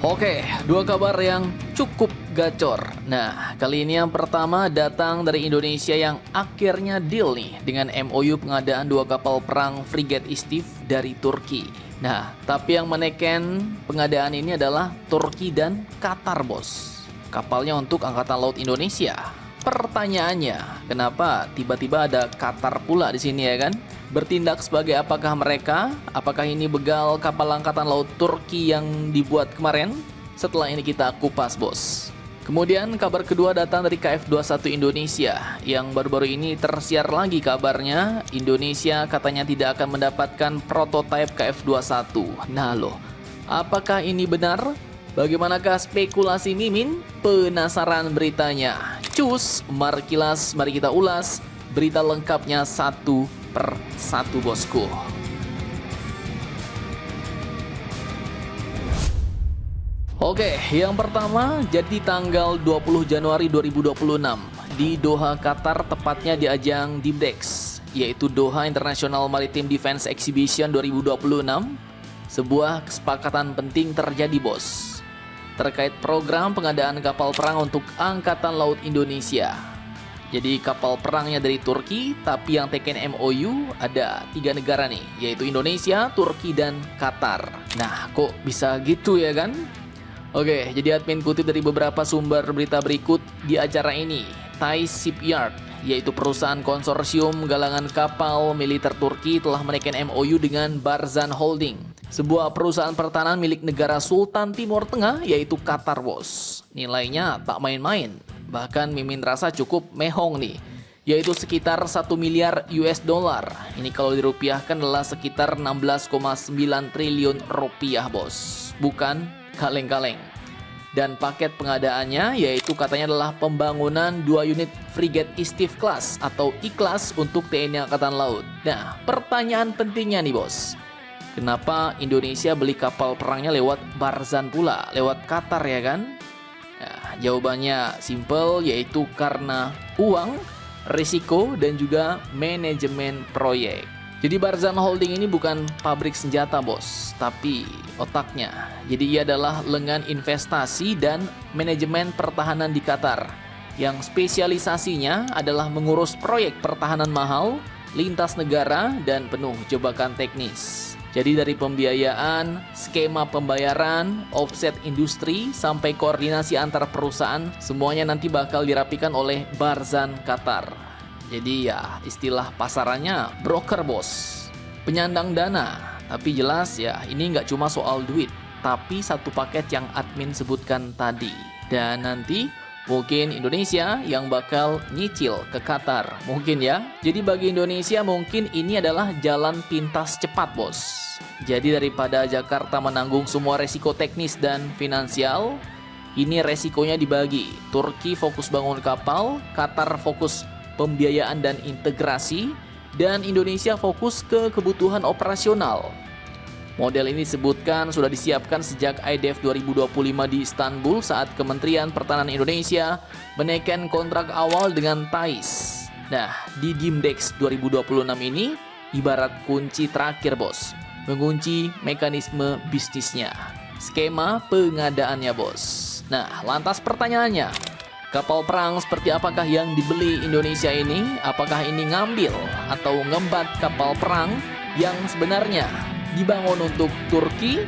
Oke, dua kabar yang cukup gacor. Nah, kali ini yang pertama datang dari Indonesia yang akhirnya deal nih dengan MOU pengadaan dua kapal perang frigate Istif dari Turki. Nah, tapi yang menekan pengadaan ini adalah Turki dan Qatar, bos. Kapalnya untuk Angkatan Laut Indonesia. Pertanyaannya, kenapa tiba-tiba ada Qatar pula di sini ya kan? Bertindak sebagai apakah mereka? Apakah ini begal kapal Angkatan Laut Turki yang dibuat kemarin? Setelah ini kita kupas, bos. Kemudian kabar kedua datang dari KF21 Indonesia yang baru-baru ini tersiar lagi kabarnya Indonesia katanya tidak akan mendapatkan prototipe KF21. Nah loh, apakah ini benar? Bagaimanakah spekulasi Mimin? Penasaran beritanya? Cus, mari kilas, mari kita ulas berita lengkapnya satu per satu, bosku. Oke, yang pertama jadi tanggal 20 Januari 2026 di Doha, Qatar, tepatnya di ajang DIMDEX, yaitu Doha International Maritime Defense Exhibition 2026. Sebuah kesepakatan penting terjadi, bos, terkait program pengadaan kapal perang untuk Angkatan Laut Indonesia. Jadi kapal perangnya dari Turki, tapi yang teken MOU ada 3 negara nih, yaitu Indonesia, Turki, dan Qatar. Nah, kok bisa gitu ya kan? Oke, jadi admin kutip dari beberapa sumber berita berikut di acara ini. Thai Shipyard, yaitu perusahaan konsorsium galangan kapal militer Turki, telah menekan MOU dengan Barzan Holding, sebuah perusahaan pertahanan milik negara Sultan Timur Tengah, yaitu Qatar, bos. Nilainya tak main-main. Bahkan Mimin rasa cukup mehong nih, yaitu sekitar 1 miliar US dollar. Ini kalau dirupiahkan adalah sekitar 16,9 triliun rupiah, bos. Bukan kaleng-kaleng. Dan paket pengadaannya yaitu katanya adalah pembangunan 2 unit frigate Istif class atau I-class untuk TNI Angkatan Laut. Nah, pertanyaan pentingnya nih, bos. Kenapa Indonesia beli kapal perangnya lewat Barzan pula, lewat Qatar ya kan? Nah, jawabannya simple, yaitu karena uang, risiko, dan juga manajemen proyek. Jadi Barzan Holding ini bukan pabrik senjata, bos, tapi otaknya. Jadi ia adalah lengan investasi dan manajemen pertahanan di Qatar, yang spesialisasinya adalah mengurus proyek pertahanan mahal, lintas negara, dan penuh jebakan teknis. Jadi dari pembiayaan, skema pembayaran, offset industri, sampai koordinasi antar perusahaan, semuanya nanti bakal dirapikan oleh Barzan Qatar. Jadi ya istilah pasarannya broker, bos. Penyandang dana, tapi jelas ya ini nggak cuma soal duit, tapi satu paket yang admin sebutkan tadi. Dan nanti mungkin Indonesia yang bakal nyicil ke Qatar, mungkin ya. Jadi bagi Indonesia mungkin ini adalah jalan pintas cepat, bos. Jadi daripada Jakarta menanggung semua resiko teknis dan finansial, ini resikonya dibagi. Turki fokus bangun kapal, Qatar fokus pembiayaan dan integrasi, dan Indonesia fokus ke kebutuhan operasional. Model ini disebutkan sudah disiapkan sejak IDF 2025 di Istanbul saat Kementerian Pertahanan Indonesia menaikkan kontrak awal dengan Thais. Nah, di DIMDEX 2026 ini ibarat kunci terakhir, bos, mengunci mekanisme bisnisnya, skema pengadaannya, bos. Nah, lantas pertanyaannya, kapal perang seperti apakah yang dibeli Indonesia ini? Apakah ini ngambil atau ngembat kapal perang yang sebenarnya dibangun untuk Turki?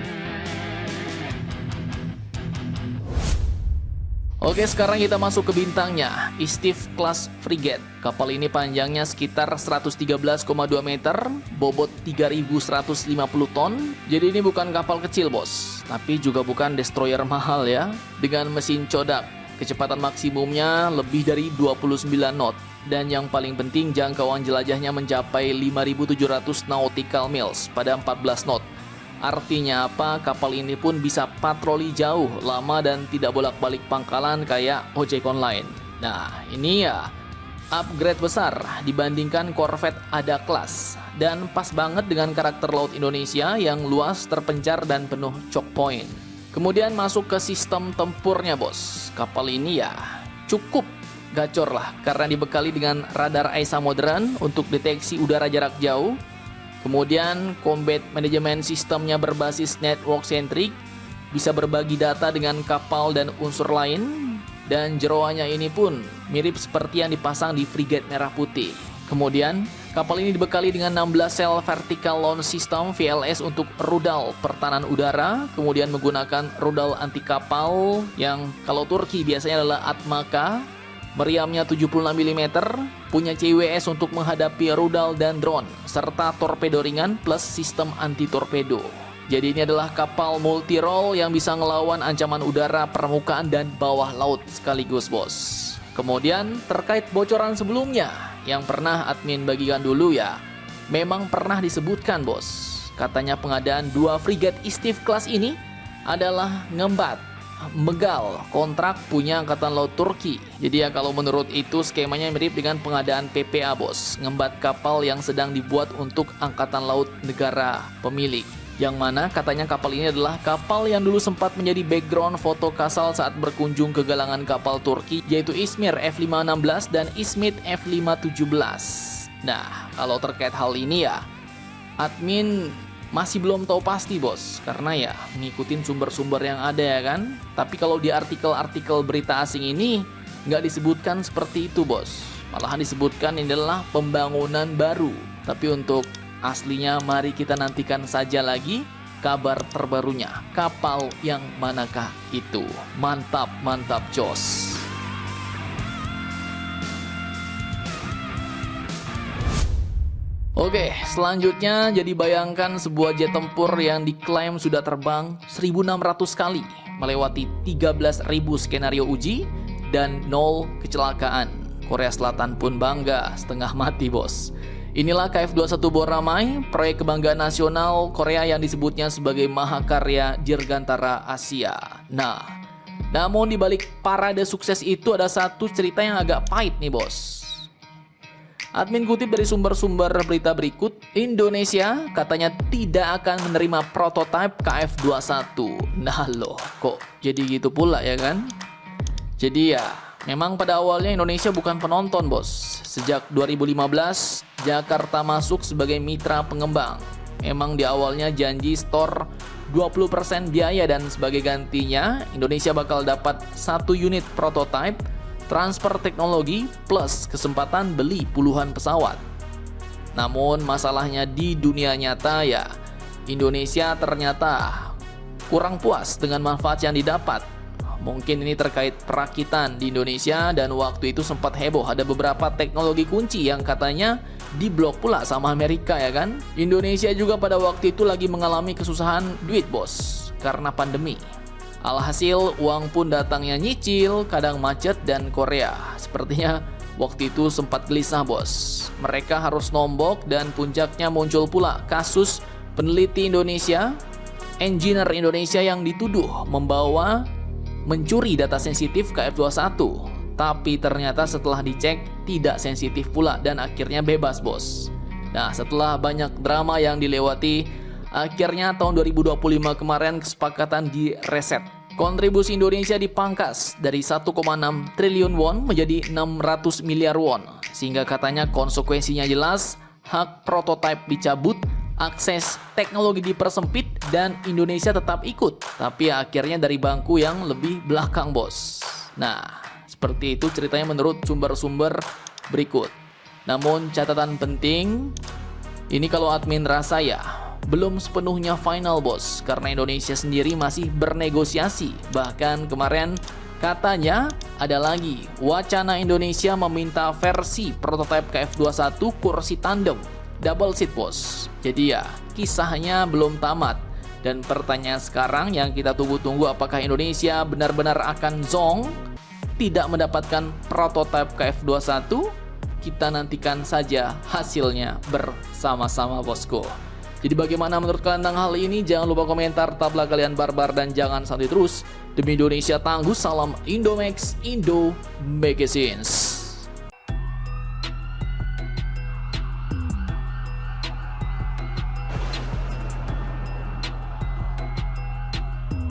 Oke, sekarang kita masuk ke bintangnya, Istif Class Frigate. Kapal ini panjangnya sekitar 113,2 meter, bobot 3.150 ton. Jadi ini bukan kapal kecil, bos, tapi juga bukan destroyer mahal ya. Dengan mesin codak, kecepatan maksimumnya lebih dari 29 knot. Dan yang paling penting jangkauan jelajahnya mencapai 5.700 nautical miles pada 14 knot. Artinya apa? Kapal ini pun bisa patroli jauh, lama, dan tidak bolak-balik pangkalan kayak ojek online. Nah, ini ya upgrade besar dibandingkan Corvette Ada Class. Dan pas banget dengan karakter laut Indonesia yang luas, terpencar, dan penuh choke point. Kemudian masuk ke sistem tempurnya, bos. Kapal ini ya cukup gacor lah, karena dibekali dengan radar AESA modern untuk deteksi udara jarak jauh. Kemudian combat management sistemnya berbasis network centric, bisa berbagi data dengan kapal dan unsur lain, dan jeroannya ini pun mirip seperti yang dipasang di frigate Merah Putih. Kemudian, kapal ini dibekali dengan 16 sel Vertical Launch System (VLS) untuk rudal pertahanan udara, kemudian menggunakan rudal anti kapal yang kalau Turki biasanya adalah Atmaka, meriamnya 76 mm, punya CWS untuk menghadapi rudal dan drone, serta torpedo ringan plus sistem anti torpedo. Jadi ini adalah kapal multi role yang bisa ngelawan ancaman udara, permukaan, dan bawah laut sekaligus, bos. Kemudian terkait bocoran sebelumnya yang pernah admin bagikan dulu ya, memang pernah disebutkan, bos. Katanya pengadaan 2 frigate Istif kelas ini adalah ngembat megal kontrak punya Angkatan Laut Turki. Jadi ya kalau menurut itu skemanya mirip dengan pengadaan PPA, bos. Ngembat kapal yang sedang dibuat untuk Angkatan Laut negara pemilik. Yang mana katanya kapal ini adalah kapal yang dulu sempat menjadi background foto Kasal saat berkunjung ke galangan kapal Turki, yaitu Izmir F516 dan Izmit F517. Nah, kalau terkait hal ini ya, admin masih belum tahu pasti, bos, karena ya ngikutin sumber-sumber yang ada ya kan. Tapi kalau di artikel-artikel berita asing ini nggak disebutkan seperti itu, bos. Malahan disebutkan ini adalah pembangunan baru. Tapi untuk aslinya mari kita nantikan saja lagi kabar terbarunya. Kapal yang manakah itu? Mantap, mantap, jos. Oke, selanjutnya jadi bayangkan sebuah jet tempur yang diklaim sudah terbang 1.600 kali, melewati 13.000 skenario uji, dan 0 kecelakaan. Korea Selatan pun bangga setengah mati, bos. Inilah KF-21 Boramae, proyek kebanggaan nasional Korea yang disebutnya sebagai Mahakarya Dirgantara Asia. Nah, namun di balik parade sukses itu ada satu cerita yang agak pahit nih, bos. Admin kutip dari sumber-sumber berita berikut, Indonesia katanya tidak akan menerima prototipe KF-21. Nah loh, kok jadi gitu pula ya kan? Jadi ya, memang pada awalnya Indonesia bukan penonton, bos. Sejak 2015, Jakarta masuk sebagai mitra pengembang. Memang di awalnya janji store 20% biaya dan sebagai gantinya Indonesia bakal dapat 1 unit prototipe, transfer teknologi, plus kesempatan beli puluhan pesawat. Namun masalahnya di dunia nyata ya, Indonesia ternyata kurang puas dengan manfaat yang didapat. Mungkin ini terkait perakitan di Indonesia dan waktu itu sempat heboh ada beberapa teknologi kunci yang katanya diblok pula sama Amerika ya kan. Indonesia juga pada waktu itu lagi mengalami kesusahan duit, bos, karena pandemi. Alhasil uang pun datangnya nyicil, kadang macet, dan Korea sepertinya waktu itu sempat gelisah, bos. Mereka harus nombok dan puncaknya muncul pula kasus peneliti Indonesia, engineer Indonesia yang dituduh mencuri data sensitif KF-21. Tapi ternyata setelah dicek tidak sensitif pula dan akhirnya bebas, bos. Nah, setelah banyak drama yang dilewati, akhirnya tahun 2025 kemarin kesepakatan direset. Kontribusi Indonesia dipangkas dari 1,6 triliun won menjadi 600 miliar won. Sehingga katanya konsekuensinya jelas, hak prototipe dicabut, akses teknologi dipersempit, dan Indonesia tetap ikut. Tapi akhirnya dari bangku yang lebih belakang, bos. Nah, seperti itu ceritanya menurut sumber-sumber berikut. Namun catatan penting, ini kalau admin rasa ya, belum sepenuhnya final, bos, karena Indonesia sendiri masih bernegosiasi. Bahkan kemarin katanya ada lagi wacana Indonesia meminta versi prototipe KF-21 kursi tandem double seat, bos. Jadi ya, kisahnya belum tamat. Dan pertanyaan sekarang yang kita tunggu-tunggu, apakah Indonesia benar-benar akan zong tidak mendapatkan prototipe KF-21? Kita nantikan saja hasilnya bersama-sama, bosku. Jadi bagaimana menurut kalian tentang hal ini? Jangan lupa komentar, tetaplah kalian barbar dan jangan santai terus. Demi Indonesia tangguh, salam Indomax, Indo Magazines.